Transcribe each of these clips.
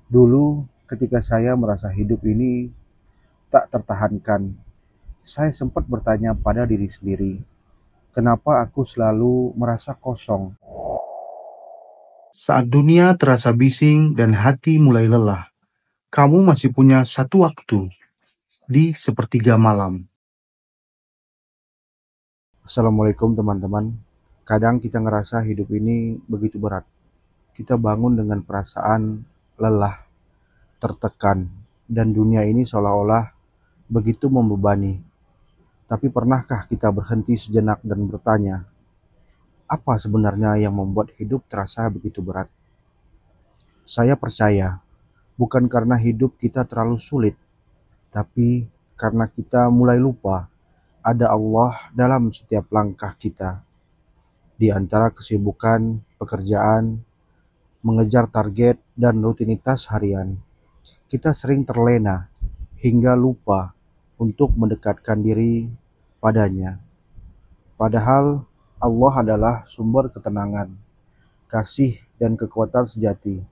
Dulu, ketika saya merasa hidup ini tak tertahankan, saya sempat bertanya pada diri sendiri, kenapa aku selalu merasa kosong? Saat dunia terasa bising dan hati mulai lelah, kamu masih punya satu waktu di sepertiga malam. Assalamualaikum teman-teman. Kadang kita ngerasa hidup ini begitu berat. Kita bangun dengan perasaan lelah, tertekan, dan dunia ini seolah-olah begitu membebani. Tapi pernahkah kita berhenti sejenak dan bertanya, apa sebenarnya yang membuat hidup terasa begitu berat? Saya percaya, bukan karena hidup kita terlalu sulit, tapi karena kita mulai lupa ada Allah dalam setiap langkah kita. Di antara kesibukan, pekerjaan, mengejar target, dan rutinitas harian, kita sering terlena hingga lupa untuk mendekatkan diri padanya. Padahal Allah adalah sumber ketenangan, kasih, dan kekuatan sejati.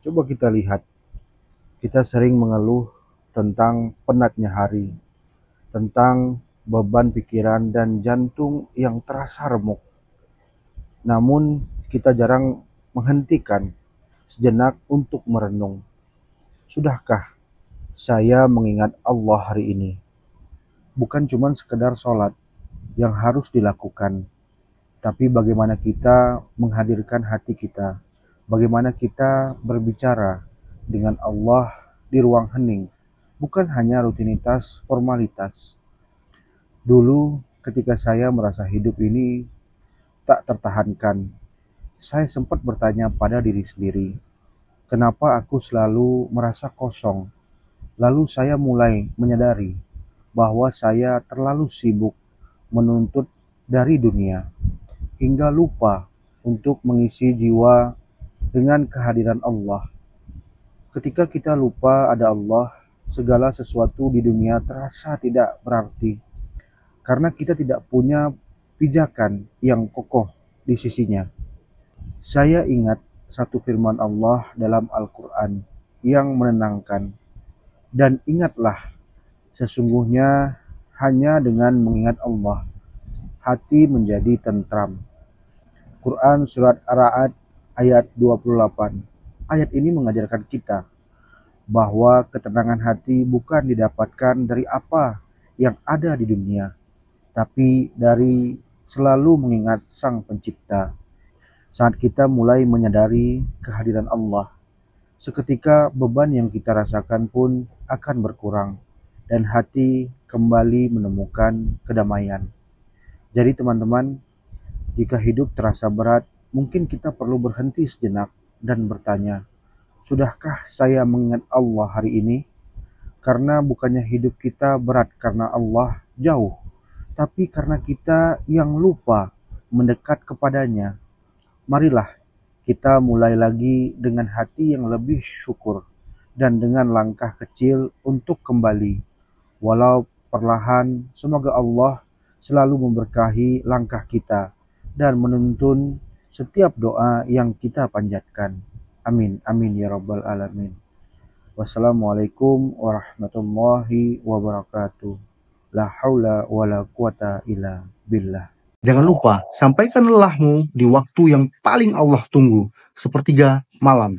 Coba kita lihat, kita sering mengeluh tentang penatnya hari, tentang beban pikiran dan jantung yang terasa remuk. Namun, kita jarang menghentikan sejenak untuk merenung. Sudahkah saya mengingat Allah hari ini? Bukan cuma sekedar sholat yang harus dilakukan, tapi bagaimana kita menghadirkan hati kita, bagaimana kita berbicara dengan Allah di ruang hening, bukan hanya rutinitas formalitas. Dulu, ketika saya merasa hidup ini tak tertahankan, saya sempat bertanya pada diri sendiri, kenapa aku selalu merasa kosong? Lalu saya mulai menyadari bahwa saya terlalu sibuk menuntut dari dunia, hingga lupa untuk mengisi jiwa dengan kehadiran Allah. Ketika kita lupa ada Allah, segala sesuatu di dunia terasa tidak berarti, karena kita tidak punya pijakan yang kokoh di sisinya. Saya ingat satu firman Allah dalam Al-Quran yang menenangkan, dan ingatlah, sesungguhnya hanya dengan mengingat Allah, hati menjadi tentram. Quran Surat Ar-Ra'd ayat 28. Ayat ini mengajarkan kita bahwa ketenangan hati bukan didapatkan dari apa yang ada di dunia, tapi dari selalu mengingat Sang Pencipta. Saat kita mulai menyadari kehadiran Allah, seketika beban yang kita rasakan pun akan berkurang, dan hati kembali menemukan kedamaian. Jadi teman-teman, jika hidup terasa berat, mungkin kita perlu berhenti sejenak dan bertanya, sudahkah saya mengingat Allah hari ini? Karena bukannya hidup kita berat karena Allah jauh, tapi karena kita yang lupa mendekat kepadanya. Marilah kita mulai lagi dengan hati yang lebih syukur dan dengan langkah kecil untuk kembali. Walau perlahan, semoga Allah selalu memberkahi langkah kita dan menuntun setiap doa yang kita panjatkan. Amin, amin ya rabbal alamin. Wassalamualaikum warahmatullahi wabarakatuh. La haula wa la quwata illa billah. Jangan lupa, sampaikan lelahmu di waktu yang paling Allah tunggu, sepertiga malam.